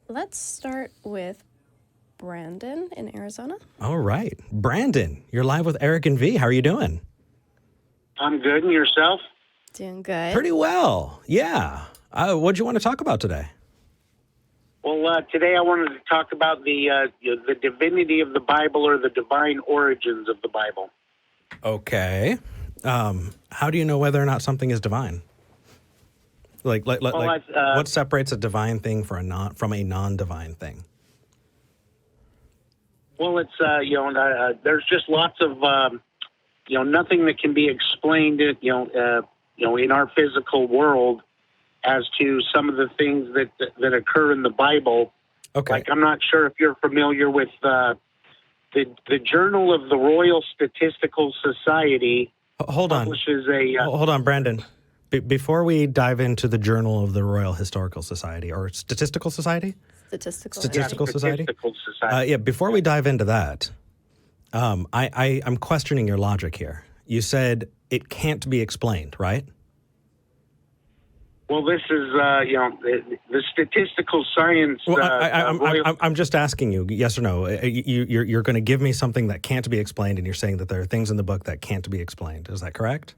Let's start with Brandon in Arizona. All right. Brandon, you're live with Eric and V. How are you doing? I'm good, and yourself? Doing good. Pretty well. Yeah. What do you want to talk about today? Well, today I wanted to talk about the divinity of the Bible, or the divine origins of the Bible. Okay. How do you know whether or not something is divine? What separates a divine thing from a non-divine thing? Well, it's there's just lots of nothing that can be explained in our physical world as to some of the things that occur in the Bible. Okay. Like, I'm not sure if you're familiar with the Journal of the Royal Statistical Society. Hold on. Hold on, Brandon. Before we dive into the Journal of the Royal Historical Society or Statistical Society? Statistical Society? Statistical Society. Before we dive into that, I'm questioning your logic here. You said it can't be explained, right? Well, this is, the statistical science. Well, I'm just asking you, yes or no. You're going to give me something that can't be explained, and you're saying that there are things in the book that can't be explained. Is that correct?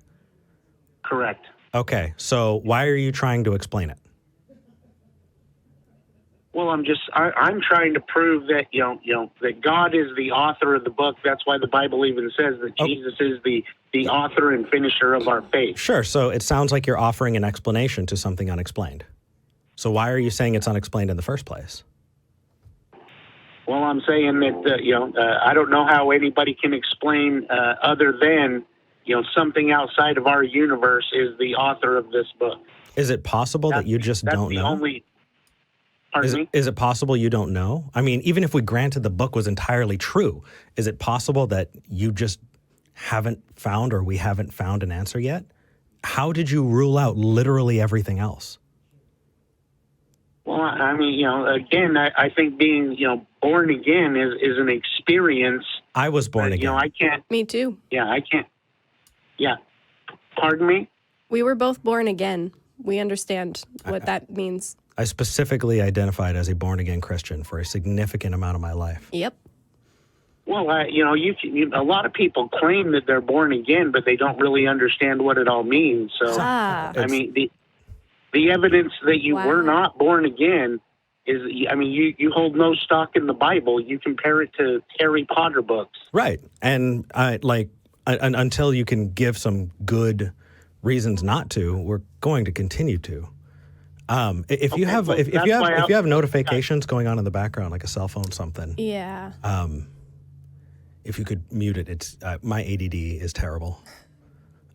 Correct. Okay, so why are you trying to explain it? Well, I'm trying to prove that that God is the author of the book. That's why the Bible even says that Jesus is the author and finisher of our faith. Sure. So it sounds like you're offering an explanation to something unexplained. So why are you saying it's unexplained in the first place? Well, I'm saying that I don't know how anybody can explain other than something outside of our universe is the author of this book. Is it possible that you just don't know? Is it possible you don't know? I mean, even if we granted the book was entirely true, is it possible that you just haven't found, or we haven't found, an answer yet? How did you rule out literally everything else? Well, I mean, again, I think being, born again is an experience. I was born again. I can't. Me too. Yeah, I can't. Yeah. Pardon me? We were both born again. We understand what that means. I specifically identified as a born-again Christian for a significant amount of my life. Yep. Well, a lot of people claim that they're born again, but they don't really understand what it all means. So, I mean, the evidence that you were not born again is, you hold no stock in the Bible. You compare it to Harry Potter books. Right. And until you can give some good reasons not to, we're going to continue to. If you have notifications going on in the background, like a cell phone, something. Yeah. If you could mute it, it's my ADD is terrible.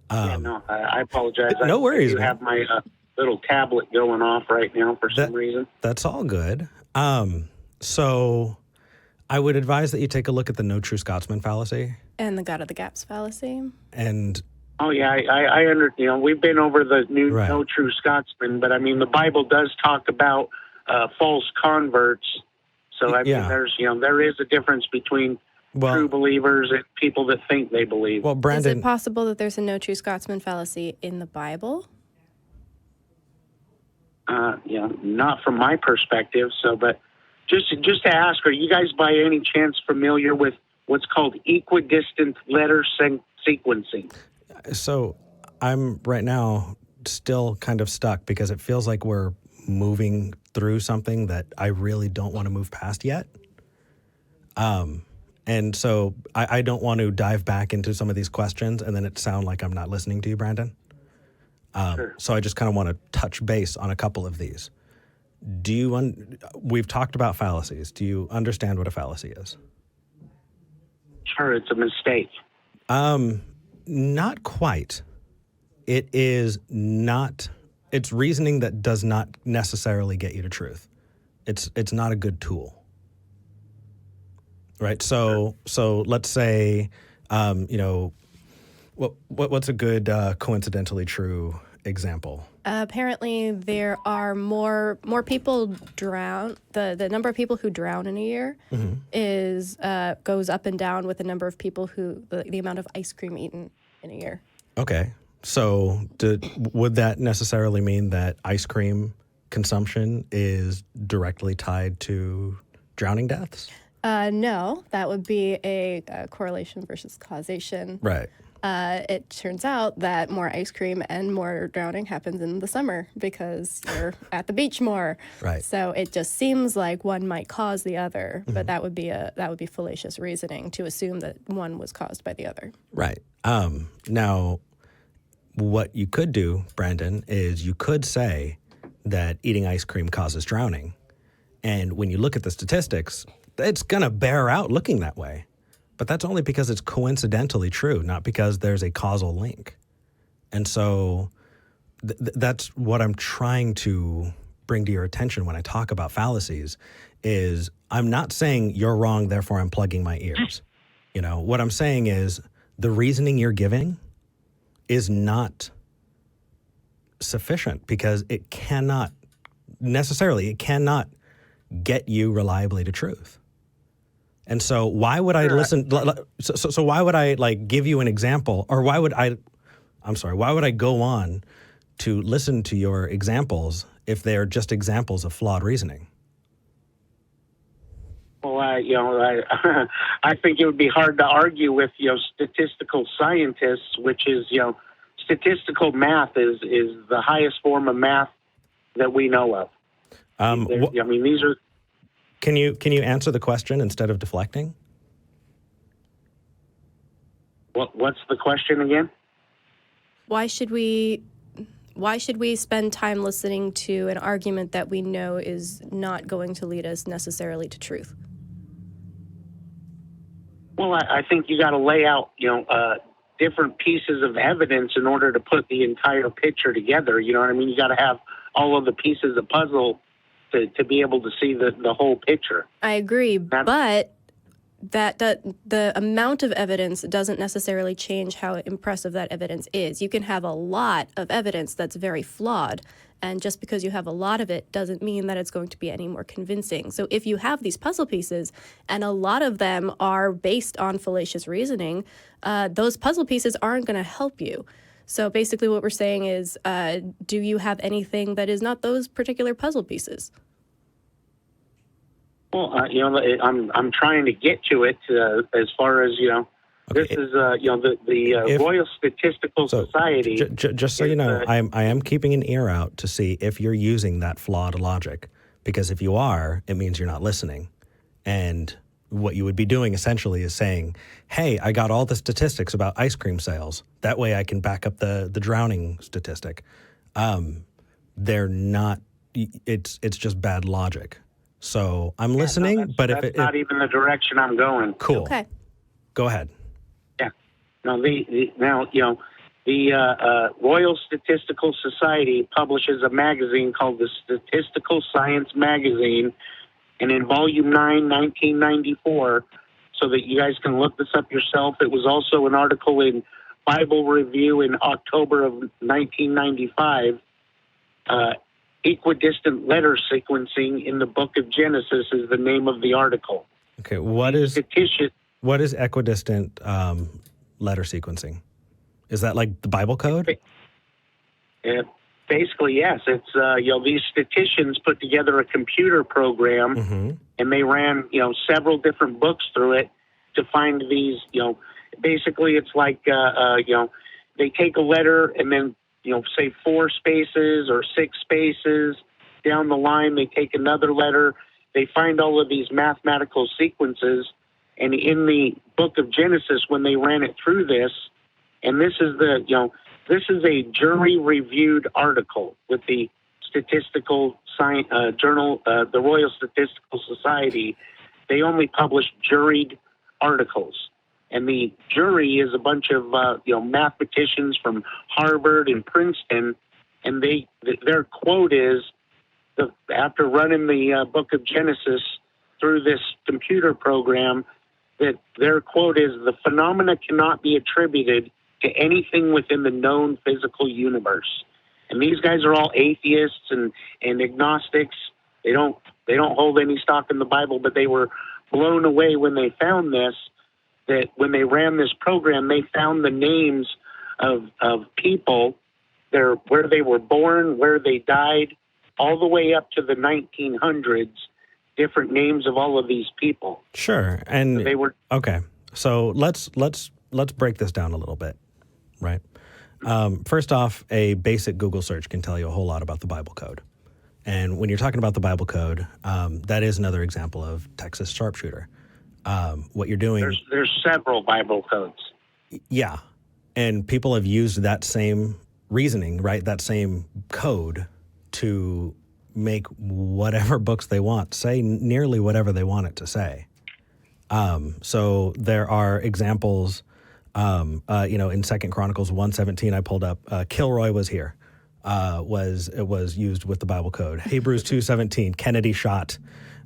I apologize. No worries. You have my little tablet going off right now for some reason. That's all good. So I would advise that you take a look at the No True Scotsman fallacy And the God of the Gaps fallacy. And oh yeah, I understand. We've been over the No True Scotsman, but the Bible does talk about false converts. So there's there is a difference between true believers and people that think they believe. Well, Brandon, is it possible that there's a No True Scotsman fallacy in the Bible? Not from my perspective. So, but just to ask, are you guys by any chance familiar with what's called equidistant letter sequencing? So I'm right now still kind of stuck because it feels like we're moving through something that I really don't want to move past yet. And so I don't want to dive back into some of these questions and then it sound like I'm not listening to you, Brandon. Sure. So I just kind of want to touch base on a couple of these. We've talked about fallacies. Do you understand what a fallacy is? Sure, it's a mistake. Not quite. It is not. It's reasoning that does not necessarily get you to truth. It's not a good tool. Right. So let's say, what's a good coincidentally true example? Apparently, there are more people drown. The number of people who drown in a year is goes up and down with the number of people the amount of ice cream eaten in a year. Okay. So would that necessarily mean that ice cream consumption is directly tied to drowning deaths? No, that would be a correlation versus causation. Right. It turns out that more ice cream and more drowning happens in the summer because you're at the beach more. Right. So it just seems like one might cause the other, but that would be fallacious reasoning to assume that one was caused by the other. Right. Now, what you could do, Brandon, is you could say that eating ice cream causes drowning. And when you look at the statistics, it's going to bear out looking that way. But that's only because it's coincidentally true, not because there's a causal link. And so that's what I'm trying to bring to your attention when I talk about fallacies is I'm not saying you're wrong, therefore I'm plugging my ears. What I'm saying is the reasoning you're giving is not sufficient because it cannot get you reliably to truth. And so why would I listen? So why would I give you an example, or why would I go on to listen to your examples if they're just examples of flawed reasoning? Well, I think it would be hard to argue with, statistical scientists, which is, statistical math is the highest form of math that we know of. These are. Can you answer the question instead of deflecting? What's the question again? Why should we spend time listening to an argument that we know is not going to lead us necessarily to truth? Well, I think you got to lay out, different pieces of evidence in order to put the entire picture together. You know what I mean? You got to have all of the pieces of puzzle to be able to see the whole picture. I agree, but that the amount of evidence doesn't necessarily change how impressive that evidence is. You can have a lot of evidence that's very flawed, and just because you have a lot of it doesn't mean that it's going to be any more convincing. So if you have these puzzle pieces, and a lot of them are based on fallacious reasoning, those puzzle pieces aren't going to help you. So basically what we're saying is, do you have anything that is not those particular puzzle pieces? Well, I'm trying to get to it as far as, okay. This is, the Royal Statistical Society. Just so you know, I am keeping an ear out to see if you're using that flawed logic, because if you are, it means you're not listening. And what you would be doing essentially is saying, hey, I got all the statistics about ice cream sales. That way I can back up the drowning statistic. They're not, it's just bad logic. So I'm listening, but that's not even the direction I'm going. Cool. Okay. Go ahead. Yeah. No, the Royal Statistical Society publishes a magazine called the Statistical Science Magazine, and in Volume 9, 1994, so that you guys can look this up yourself. It was also an article in Bible Review in October of 1995. Equidistant letter sequencing in the book of Genesis is the name of the article. Okay, what is equidistant letter sequencing? Is that like the Bible code? Basically, yes. It's these statisticians put together a computer program, and they ran several different books through it to find these. Basically, it's like they take a letter and then say 4 spaces or 6 spaces down the line. They take another letter. They find all of these mathematical sequences. And in the book of Genesis, when they ran it through this, and this is this is a jury-reviewed article with the Statistical Science Journal, the Royal Statistical Society. They only publish juried articles. And the jury is a bunch of mathematicians from Harvard and Princeton, and their quote is, after running the book of Genesis through this computer program, that their quote is, the phenomena cannot be attributed to anything within the known physical universe. And these guys are all atheists and agnostics. They don't hold any stock in the Bible, but they were blown away when they found this. That when they ran this program, they found the names of people, where they were born, where they died, all the way up to the 1900s, different names of all of these people. Sure, and so they were okay. So let's break this down a little bit, right? First off, a basic Google search can tell you a whole lot about the Bible code. And when you're talking about the Bible code, that is another example of Texas sharpshooter. What you're doing... There's several Bible codes. Yeah. And people have used that same reasoning, right? That same code to make whatever books they want say nearly whatever they want it to say. So there are examples, in 2 Chronicles 1:17, I pulled up, Kilroy was here. Was used with the Bible code. Hebrews 2:17, Kennedy shot.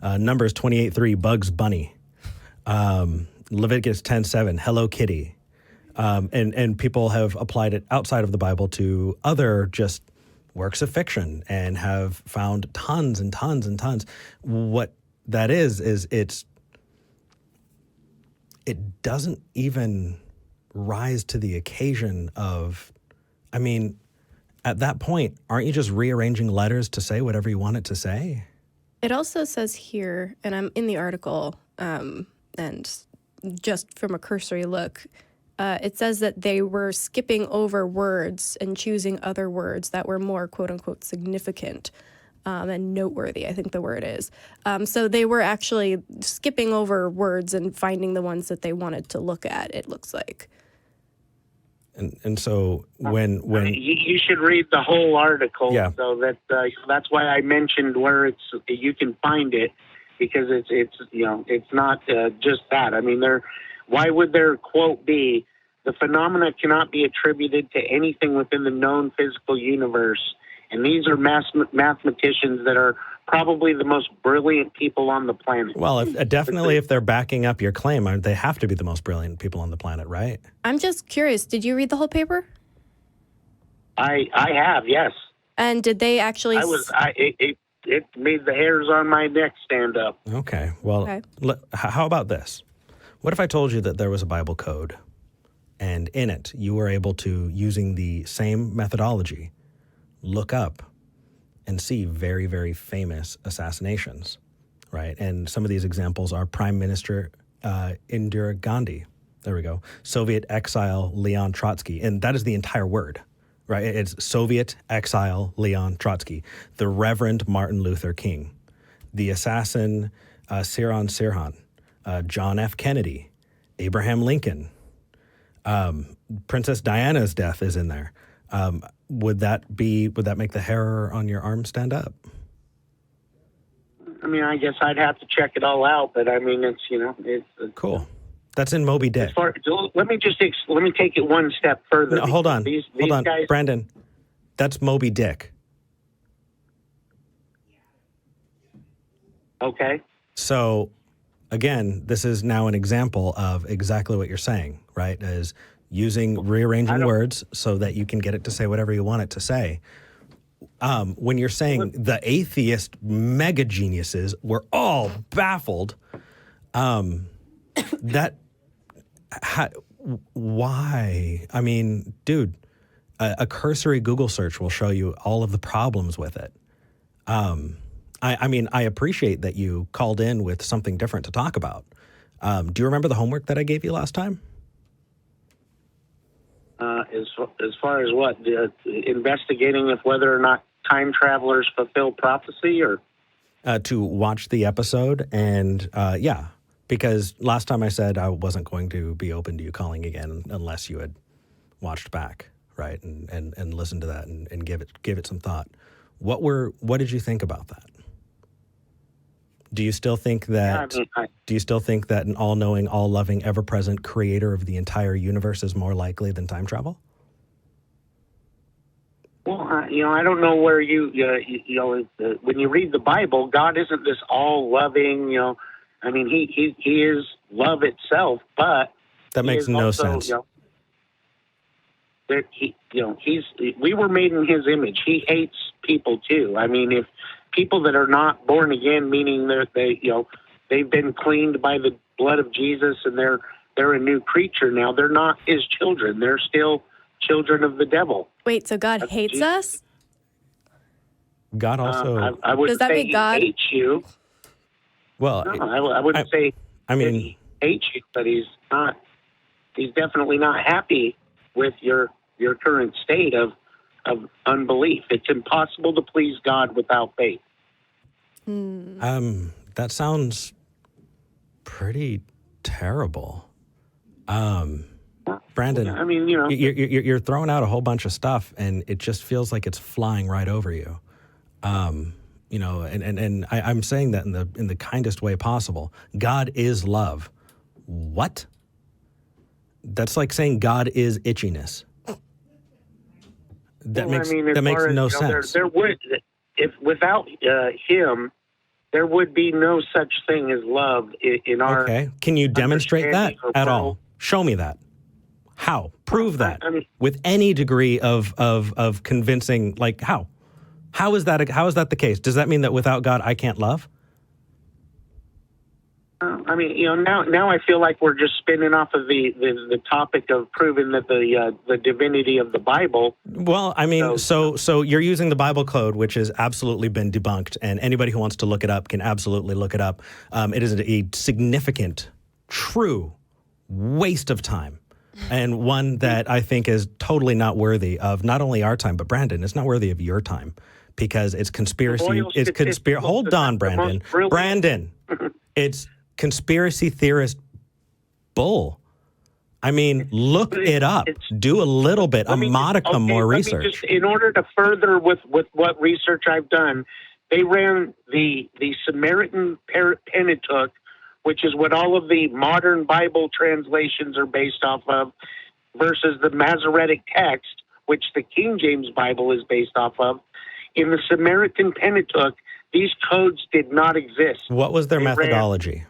Numbers 28:3, Bugs Bunny. Leviticus 10:7, Hello Kitty. And people have applied it outside of the Bible to other just works of fiction and have found tons and tons and tons. What that is it doesn't even rise to the occasion of, I mean, at that point, aren't you just rearranging letters to say whatever you want it to say? It also says here, and I'm in the article, and just from a cursory look, it says that they were skipping over words and choosing other words that were more quote-unquote significant and noteworthy, I think the word is. So they were actually skipping over words and finding the ones that they wanted to look at, it looks like. And so when you should read the whole article, yeah. So that's why I mentioned where you can find it, because it's not just that. I mean, why would their quote be, the phenomena cannot be attributed to anything within the known physical universe, and these are mathematicians that are probably the most brilliant people on the planet. Well, if they're backing up your claim, they have to be the most brilliant people on the planet, right? I'm just curious, did you read the whole paper? I have, yes. And did they actually... It made the hairs on my neck stand up. Okay, well, how about this? What if I told you that there was a Bible code, and in it, you were able to, using the same methodology, look up and see very, very famous assassinations, right? And some of these examples are Prime Minister Indira Gandhi. There we go. Soviet exile Leon Trotsky. And that is the entire word, right? It's Soviet exile Leon Trotsky. The Reverend Martin Luther King. The assassin Sirhan Sirhan. John F. Kennedy. Abraham Lincoln. Princess Diana's death is in there. Would that make the hair on your arm stand up? I mean, I guess I'd have to check it all out, but I mean, it's cool. That's in Moby Dick. Let me take it one step further. No, hold on, these guys... Brandon. That's Moby Dick. Okay. So, again, this is now an example of exactly what you're saying, right? Is rearranging words so that you can get it to say whatever you want it to say. When you're saying the atheist mega geniuses were all baffled, why? I mean, dude, a cursory Google search will show you all of the problems with it. I mean, I appreciate that you called in with something different to talk about. Do you remember the homework that I gave you last time? As far as what? Investigating if whether or not time travelers fulfill prophecy, or? To watch the episode, and because last time I said I wasn't going to be open to you calling again unless you had watched back, right, and listened to that and give it some thought. What did you think about that? Do you still think that? Do you still think that an all-knowing, all-loving, ever-present creator of the entire universe is more likely than time travel? Well, I don't know where when you read the Bible, God isn't this all-loving. I mean, he is love itself, but that makes no sense. We were made in His image. He hates people too. I mean, if people that are not born again, meaning they've been cleaned by the blood of Jesus and they're a new creature now. They're not His children. They're still children of the devil. Wait, so God hates us? God also... I wouldn't Does that say make God... he hates you. Well, no, I wouldn't say I mean, he hates you, but he's not. He's definitely not happy with your current state of unbelief. It's impossible to please God without faith. That sounds pretty terrible. Brandon, I mean, you know, you're throwing out a whole bunch of stuff, and it just feels like it's flying right over you. You know, and I'm saying that in the kindest way possible. God is love. What? That's like saying God is itchiness. That makes no sense. There would, if without him, there would be no such thing as love in our. Okay, can you demonstrate that at all? Show me that. How? Prove that with any degree of convincing. Like how? How is that the case? Does that mean that without God I can't love? I mean, you know, now I feel like we're just spinning off of the topic of proving that the divinity of the Bible. Well, I mean, so you're using the Bible code, which has absolutely been debunked, and anybody who wants to look it up can absolutely look it up. It is a significant, true waste of time, and one that I think is totally not worthy of not only our time, but Brandon, it's not worthy of your time because it's conspiracy. Hold on, Brandon. Brandon, it's conspiracy theorist bull. I mean, look it up. Do a little bit, a modicum more research. In order to further with what research I've done, they ran the Samaritan Pentateuch, which is what all of the modern Bible translations are based off of, versus the Masoretic text, which the King James Bible is based off of. In the Samaritan Pentateuch, these codes did not exist. What was their methodology,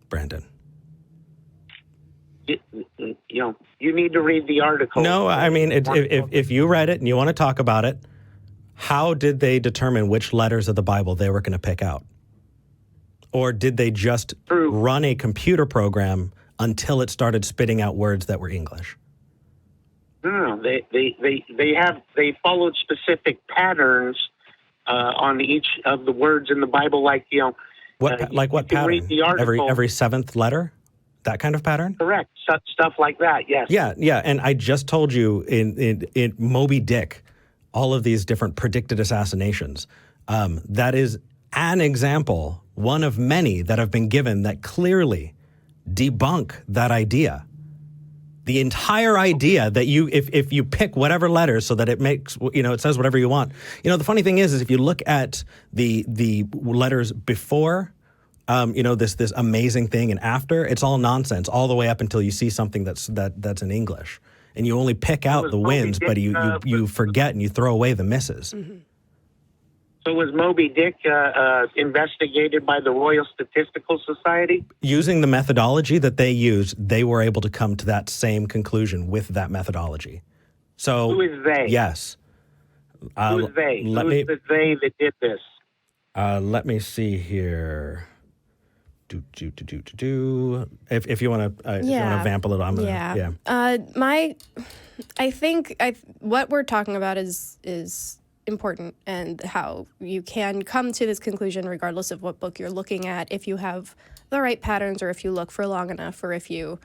Brandon? You know, you need to read the article. No, I mean, if you read it and you want to talk about it, how did they determine which letters of the Bible they were going to pick out? Or did they just run a computer program until it started spitting out words that were English? No, they followed specific patterns on each of the words in the Bible, like, you know, what pattern? Read the article. Every seventh letter, that kind of pattern. Correct, stuff like that. Yes. Yeah. And I just told you in Moby Dick, all of these different predicted assassinations. That is an example, one of many that have been given that clearly debunk that idea. The entire idea that if you pick whatever letters so that it makes, you know, it says whatever you want. You know, the funny thing is if you look at the letters before, you know, this amazing thing and after, it's all nonsense all the way up until you see something that's in English. And you only pick out the wins, but you forget and you throw away the misses. Mm-hmm. So was Moby Dick investigated by the Royal Statistical Society? Using the methodology that they used, they were able to come to that same conclusion with that methodology. So who is they? Yes. Who is they? Who is the they that did this? Let me see here. If you want to vamp a little, I'm gonna. I think what we're talking about is important, and how you can come to this conclusion regardless of what book you're looking at, if you have the right patterns, or if you look for long enough, or if you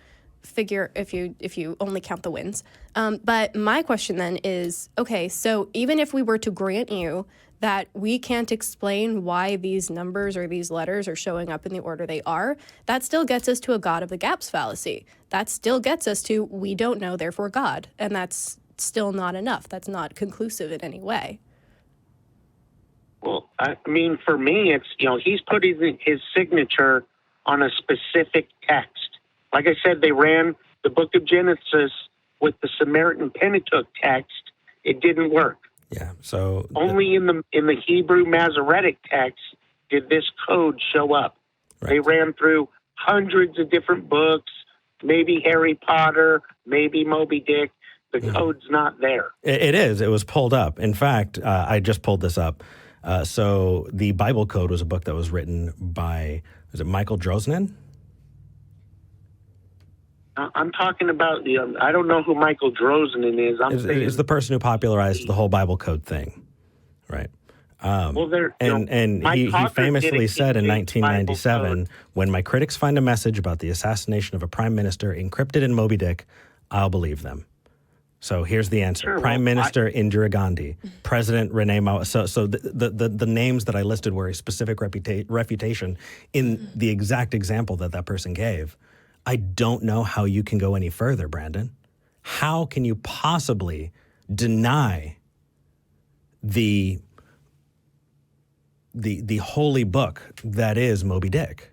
only count the wins. But my question then is, okay, so even if we were to grant you that we can't explain why these numbers or these letters are showing up in the order they are, that still gets us to a God of the gaps fallacy. That still gets us to we don't know, therefore God. And that's still not enough. That's not conclusive in any way. Well, I mean, for me, it's, you know, he's putting his signature on a specific text. Like I said, they ran the book of Genesis with the Samaritan Pentateuch text. It didn't work. Yeah. So only in the Hebrew Masoretic text did this code show up. Right. They ran through hundreds of different books, maybe Harry Potter, maybe Moby Dick. The code's not there. It is. It was pulled up. In fact, I just pulled this up. So the Bible Code was a book that was written by, is it Michael Drosnin? I'm talking about I don't know who Michael Drosnin is. Is the person who popularized the whole Bible Code thing, right? He famously said in 1997, when my critics find a message about the assassination of a prime minister encrypted in Moby Dick, I'll believe them. So here's the answer. Sure, Prime Minister Indira Gandhi, President Rene Mao. So the names that I listed were a specific refutation in the exact example that person gave. I don't know how you can go any further, Brandon. How can you possibly deny the holy book that is Moby Dick?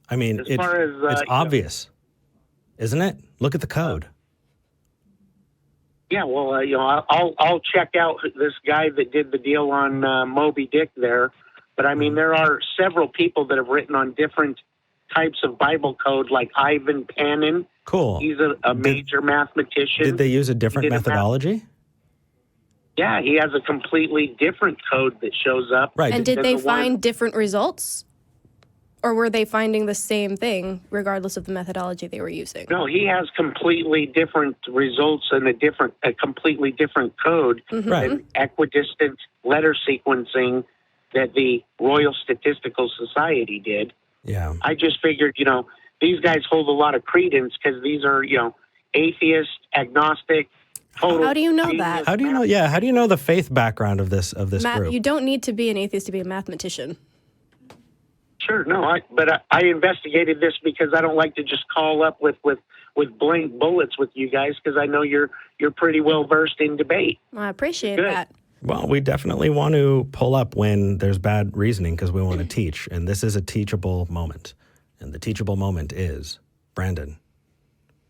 I mean, it's obvious, isn't it? Look at the code. Yeah, well, I'll check out this guy that did the deal on Moby Dick there. But I mean, there are several people that have written on different types of Bible code, like Ivan Panin. Cool. He's a major mathematician. Did they use a different methodology? Yeah, he has a completely different code that shows up. Right. And did they find different results? Or were they finding the same thing regardless of the methodology they were using? No, he has completely different results and a completely different code than equidistant letter sequencing that the Royal Statistical Society did. Yeah. I just figured, these guys hold a lot of credence because these are, atheist, agnostic, total. How do you know that? How do you know? Yeah. How do you know the faith background of this group? You don't need to be an atheist to be a mathematician. Sure, no, I investigated this because I don't like to just call up with blank bullets with you guys because I know you're pretty well versed in debate. I appreciate that. Well, we definitely want to pull up when there's bad reasoning because we want to teach, and this is a teachable moment, and the teachable moment is Brandon.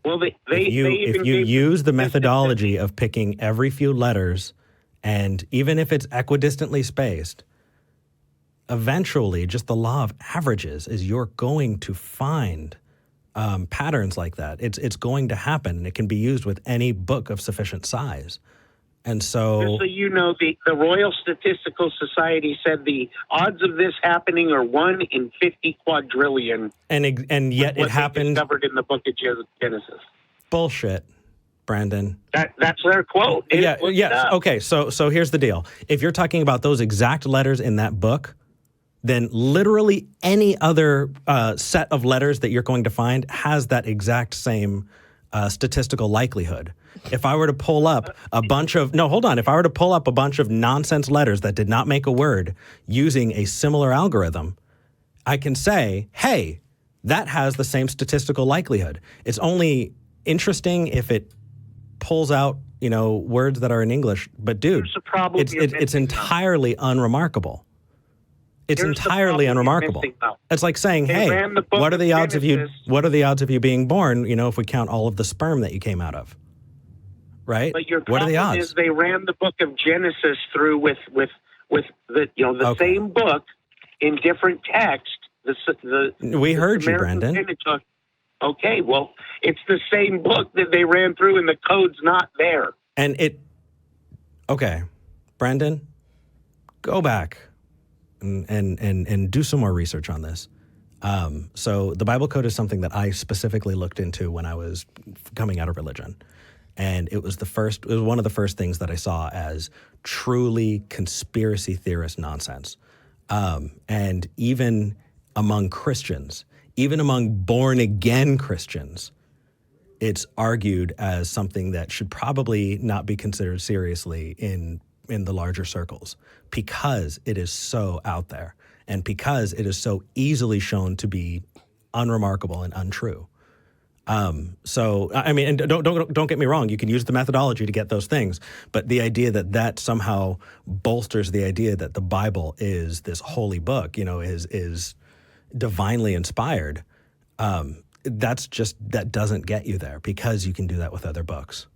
Well, if you use the methodology of picking every few letters, and even if it's equidistantly spaced, eventually, just the law of averages is you're going to find patterns like that. It's going to happen, and it can be used with any book of sufficient size. And so... Just so you know, the Royal Statistical Society said the odds of this happening are 1 in 50 quadrillion. And yet it happened... discovered in the book of Genesis. Bullshit, Brandon. That's their quote. Yes. Okay, so here's the deal. If you're talking about those exact letters in that book, then literally any other set of letters that you're going to find has that exact same statistical likelihood. If I were to pull up a bunch of... No, hold on. If I were to pull up a bunch of nonsense letters that did not make a word using a similar algorithm, I can say, hey, that has the same statistical likelihood. It's only interesting if it pulls out, words that are in English. But dude, it's entirely unremarkable. It's entirely unremarkable. It's like saying, hey, what are the odds of you being born, if we count all of the sperm that you came out of? Right? But your what are the problem odds? Is they ran the book of Genesis through with the same book in different text. We heard you, Brandon. Okay, well, it's the same book that they ran through, and the code's not there. Okay, Brandon, go back and do some more research on this. So the Bible code is something that I specifically looked into when I was coming out of religion. And it was one of the first things that I saw as truly conspiracy theorist nonsense. And even among Christians, even among born-again Christians, it's argued as something that should probably not be considered seriously in the larger circles because it is so out there and because it is so easily shown to be unremarkable and untrue. So, I mean, and don't get me wrong, you can use the methodology to get those things, but the idea that somehow bolsters the idea that the Bible is this holy book, is divinely inspired, that doesn't get you there because you can do that with other books.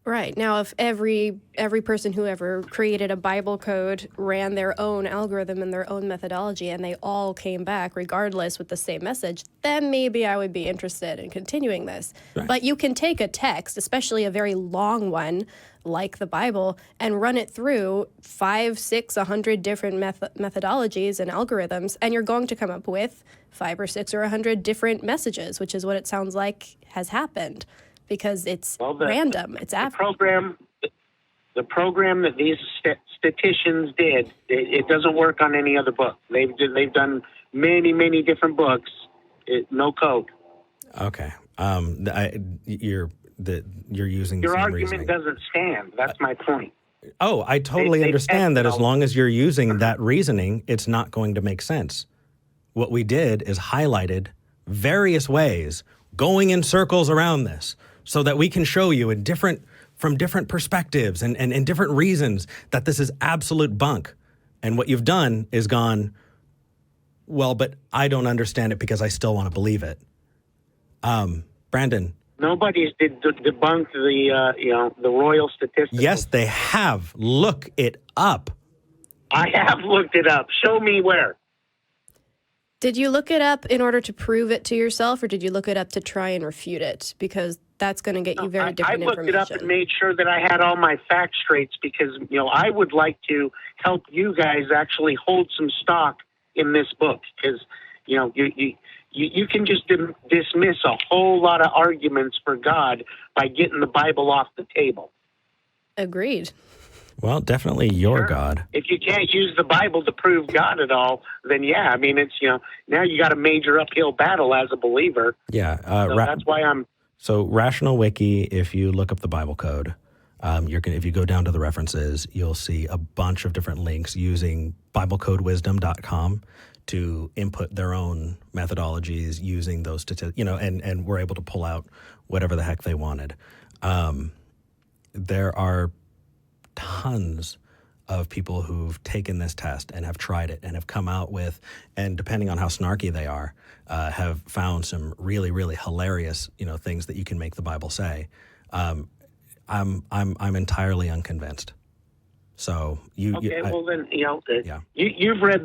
Right. Now, if every person who ever created a Bible code ran their own algorithm and their own methodology and they all came back regardless with the same message, then maybe I would be interested in continuing this. Right. But you can take a text, especially a very long one like the Bible, and run it through 5, 6, 100 different methodologies and algorithms, and you're going to come up with 5 or 6 or 100 different messages, which is what it sounds like has happened. Because it's random. It's the program. the program that these statisticians did, it doesn't work on any other book. They've done many different books. No code. Okay. You're using the your same argument reasoning. doesn't stand. That's my point. Oh, I totally understand that as long as you're using that reasoning, it's not going to make sense. What we did is highlighted various ways going in circles around this so that we can show you from different perspectives and different reasons that this is absolute bunk. And what you've done is gone, well, but I don't understand it because I still want to believe it. Brandon. Nobody's debunked the royal statistics. Yes, they have. Look it up. I have looked it up. Show me where. Did you look it up in order to prove it to yourself, or did you look it up to try and refute it? Because that's going to get you very different information. I looked it up and made sure that I had all my facts straight because, I would like to help you guys actually hold some stock in this book because, you can just dismiss a whole lot of arguments for God by getting the Bible off the table. Agreed. Well, definitely your God. If you can't use the Bible to prove God at all, then it's, now you got a major uphill battle as a believer. Yeah. So that's why I'm... So Rational Wiki, if you look up the Bible code, if you go down to the references, you'll see a bunch of different links using BibleCodeWisdom.com to input their own methodologies using those statistics, and we're able to pull out whatever the heck they wanted. There are tons of people who've taken this test and have tried it and have come out with, and depending on how snarky they are, have found some really, really hilarious, things that you can make the Bible say. I'm entirely unconvinced. So you've read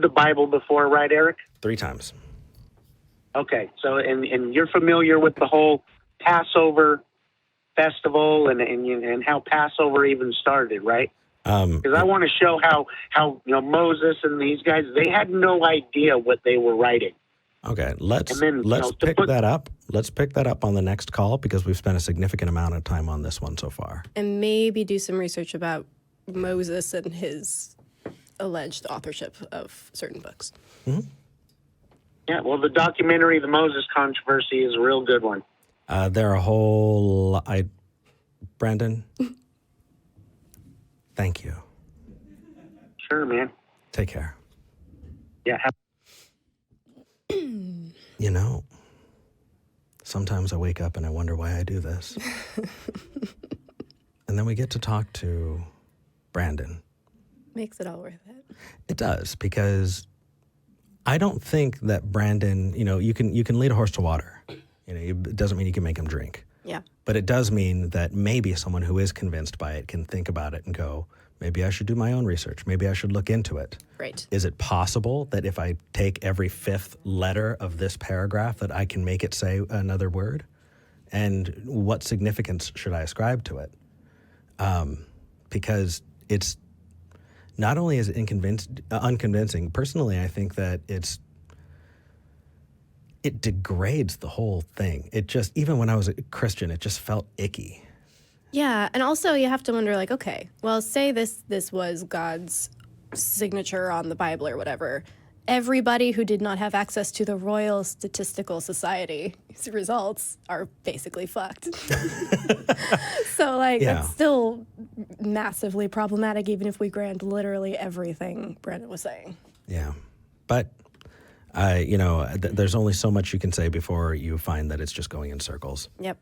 the Bible before, right, Eric? 3 times. Okay, so and you're familiar with the whole Passover festival and how Passover even started, right? Because I want to show how Moses and these guys, they had no idea what they were writing. Okay, let's pick that up. Let's pick that up on the next call because we've spent a significant amount of time on this one so far. And maybe do some research about Moses and his alleged authorship of certain books. Mm-hmm. Yeah, well, the documentary, The Moses Controversy, is a real good one. There are a whole... Brandon, thank you. Sure, man. Take care. Yeah. Sometimes I wake up and I wonder why I do this. And then we get to talk to Brandon. Makes it all worth it. It does, because I don't think that Brandon, you can lead a horse to water. It doesn't mean you can make him drink. Yeah. But it does mean that maybe someone who is convinced by it can think about it and go, maybe I should do my own research. Maybe I should look into it. Right. Is it possible that if I take every 5th letter of this paragraph that I can make it say another word? And what significance should I ascribe to it? Because it's not only is it unconvincing, personally, I think that it degrades the whole thing. It just, even when I was a Christian, it just felt icky. Yeah, and also you have to wonder, okay, well, say this was God's signature on the Bible or whatever. Everybody who did not have access to the Royal Statistical Society's results are basically fucked. So, It's still massively problematic, even if we grant literally everything Brandon was saying. Yeah, but... there's only so much you can say before you find that it's just going in circles. Yep.